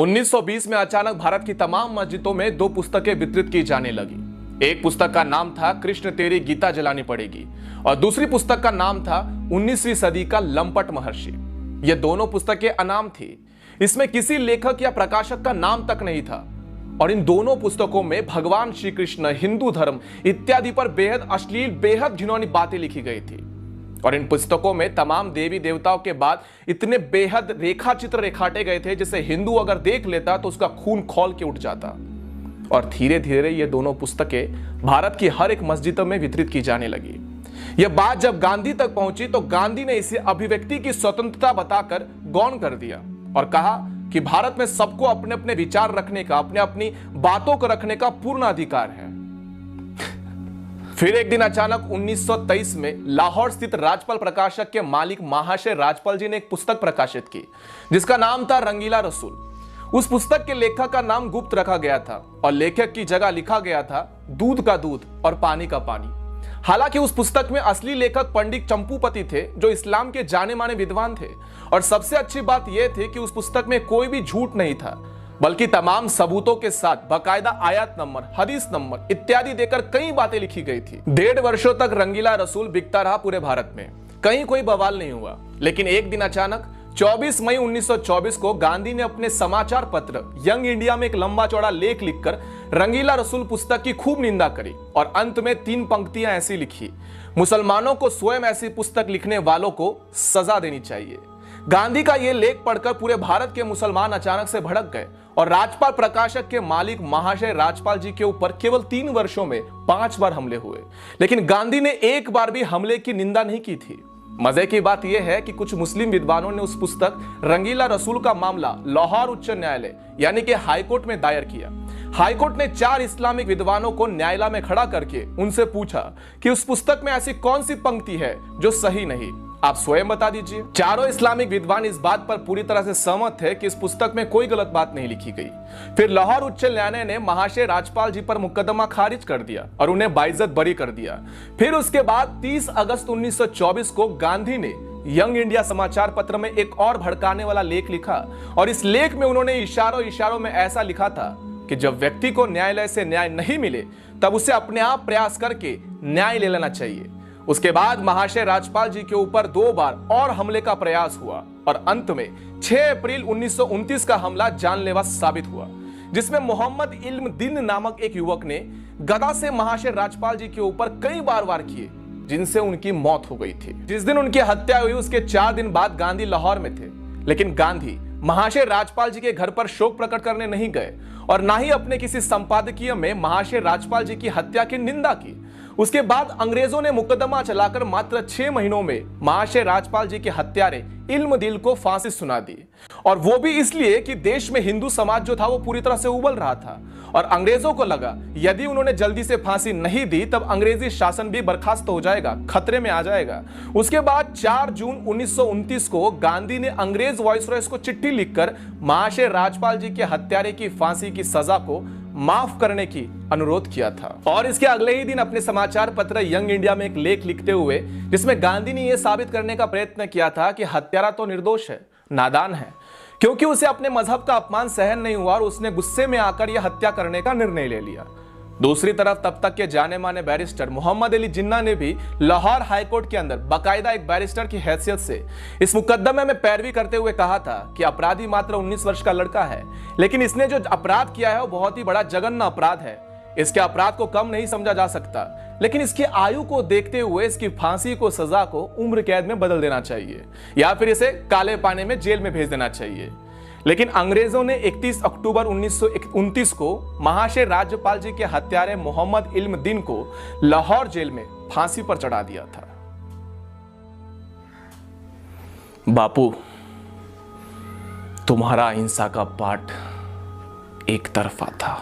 1920 में अचानक भारत की तमाम मस्जिदों में दो पुस्तकें वितरित की जाने लगी। एक पुस्तक का नाम था कृष्ण तेरी गीता जलानी पड़ेगी और दूसरी पुस्तक का नाम था 19वीं सदी का लंपट महर्षि। ये दोनों पुस्तकें अनाम थी, इसमें किसी लेखक या प्रकाशक का नाम तक नहीं था और इन दोनों पुस्तकों में भगवान श्री कृष्ण, हिंदू धर्म इत्यादि पर बेहद अश्लील, बेहद घिनौनी बातें लिखी गई थी। और इन पुस्तकों में तमाम देवी देवताओं के बाद इतने बेहद रेखा चित्र रेखाटे गए थे जिसे हिंदू अगर देख लेता तो उसका खून खौल के उठ जाता। और धीरे धीरे ये दोनों पुस्तकें भारत की हर एक मस्जिदों में वितरित की जाने लगी। यह बात जब गांधी तक पहुंची तो गांधी ने इसे अभिव्यक्ति की स्वतंत्रता बताकर गौण कर दिया और कहा कि भारत में सबको अपने अपने विचार रखने का, अपने अपनी बातों को रखने का पूर्ण अधिकार है। फिर एक दिन अचानक 1923 में लाहौर स्थित राजपाल प्रकाशक के मालिक महाशय राजपाल जी ने एक पुस्तक प्रकाशित की जिसका नाम था रंगीला रसूल। उस पुस्तक के लेखक का नाम गुप्त रखा गया था और लेखक की जगह लिखा गया था दूध का दूध और पानी का पानी। हालांकि उस पुस्तक में असली लेखक पंडित चंपूपति थे जो इस्लाम के जाने माने विद्वान थे और सबसे अच्छी बात यह थी कि उस पुस्तक में कोई भी झूठ नहीं था बल्कि तमाम सबूतों के साथ बाकायदा आयत नंबर, हदीस नंबर इत्यादि देकर कई बातें लिखी गई थी। 1.5 वर्षों तक रंगीला रसूल बिकता रहा पूरे भारत में, कहीं कोई बवाल नहीं हुआ। लेकिन एक दिन अचानक 24 मई 1924 को गांधी ने अपने समाचार पत्र यंग इंडिया में एक लंबा चौड़ा लेख लिखकर रंगीला रसूल पुस्तक की खूब निंदा करी और अंत में 3 पंक्तियां ऐसी लिखी: मुसलमानों को स्वयं ऐसी पुस्तक लिखने वालों को सजा देनी चाहिए। गांधी का यह लेख पढ़कर पूरे भारत के मुसलमान अचानक से भड़क गए और राजपाल प्रकाशक के मालिक महाशय राजपाल जी के ऊपर केवल 3 वर्षों में 5 बार हमले हुए। लेकिन गांधी ने एक बार भी हमले की निंदा नहीं की थी। मजे की बात यह है कि कुछ मुस्लिम विद्वानों ने उस पुस्तक रंगीला रसूल का मामला लाहौर उच्च न्यायालय यानी कि हाईकोर्ट में दायर किया। हाईकोर्ट ने 4 इस्लामिक विद्वानों को न्यायालय में खड़ा करके उनसे पूछा कि उस पुस्तक में ऐसी कौन सी पंक्ति है जो सही नहीं, आप स्वयं बता दीजिए। चारों इस्लामिक विद्वान इस बात पर पूरी तरह से सहमत थे कि इस पुस्तक में कोई गलत बात नहीं लिखी गई। फिर लाहौर उच्च न्यायालय ने महाशय राजपाल जी पर मुकदमा खारिज कर दिया और उन्हें बाइज्जत बरी कर दिया। फिर उसके बाद 30 अगस्त 1924 को गांधी ने यंग इंडिया समाचार पत्र में एक और भड़काने वाला लेख लिखा और इस लेख में उन्होंने इशारों में ऐसा लिखा था कि जब व्यक्ति को न्यायालय से न्याय नहीं मिले तब उसे अपने आप प्रयास करके न्याय ले लेना चाहिए। उसके बाद महाशय राजपाल जी के ऊपर 2 बार और हमले का प्रयास हुआ और अंत में 6 अप्रैल 1929 का हमला जानलेवा साबित हुआ जिसमें मोहम्मद इल्म दीन नामक एक युवक ने गदा से महाशय राजपाल जी के ऊपर कई बार वार किए जिनसे उनकी मौत हो गई थी। जिस दिन उनकी हत्या हुई उसके 4 दिन बाद गांधी लाहौर में थे, लेकिन गांधी महाशय राजपाल जी के घर पर शोक प्रकट करने नहीं गए और ना ही अपने किसी संपादकीय में महाशय राजपाल जी की हत्या की निंदा की। उसके बाद अंग्रेजों ने मुकदमा चलाकर मात्र 6 महीनों में महाशय राजपाल जी के हत्यारे इल्म दिल को फांसी सुना दी और वो भी इसलिए कि देश में हिंदू समाज जो था वो पूरी तरह से उबल रहा था और अंग्रेजों को लगा यदि उन्होंने जल्दी से फांसी नहीं दी तब अंग्रेजी शासन भी बर्खास्त हो जाएगा, खतरे में आ जाएगा। उसके बाद 4 जून 1929 को गांधी ने अंग्रेज वाइसरॉय को चिट्ठी लिखकर महाशय राजपाल जी के हत्यारे की फांसी की सजा को माफ करने की अनुरोध किया था और इसके अगले ही दिन अपने समाचार पत्र यंग इंडिया में एक लेख लिखते हुए जिसमें गांधी ने यह साबित करने का प्रयत्न किया था कि हत्यारा तो निर्दोष है, नादान है, क्योंकि उसे अपने मजहब का अपमान सहन नहीं हुआ और उसने गुस्से में आकर यह हत्या करने का निर्णय ले लिया। दूसरी तरफ तब तक के जाने माने बैरिस्टर मोहम्मद अली जिन्ना ने भी लाहौर हाईकोर्ट के अंदर बाकायदा एक बैरिस्टर की हैसियत से इस मुकदमे में पैरवी करते हुए कहा था कि अपराधी मात्र 19 वर्ष का लड़का है, लेकिन इसने जो अपराध किया है वो बहुत ही बड़ा जघन्य अपराध है। इसके अपराध को कम नहीं समझा जा सकता, लेकिन इसकी आयु को देखते हुए इसकी फांसी को सजा को उम्र कैद में बदल देना चाहिए या फिर इसे काले पानी में जेल में भेज देना चाहिए। लेकिन अंग्रेजों ने 31 अक्टूबर 1929 को महाशय राज्यपाल जी के हत्यारे मोहम्मद इल्म दीन को लाहौर जेल में फांसी पर चढ़ा दिया था। बापू, तुम्हारा अहिंसा का पाठ एक तरफा था।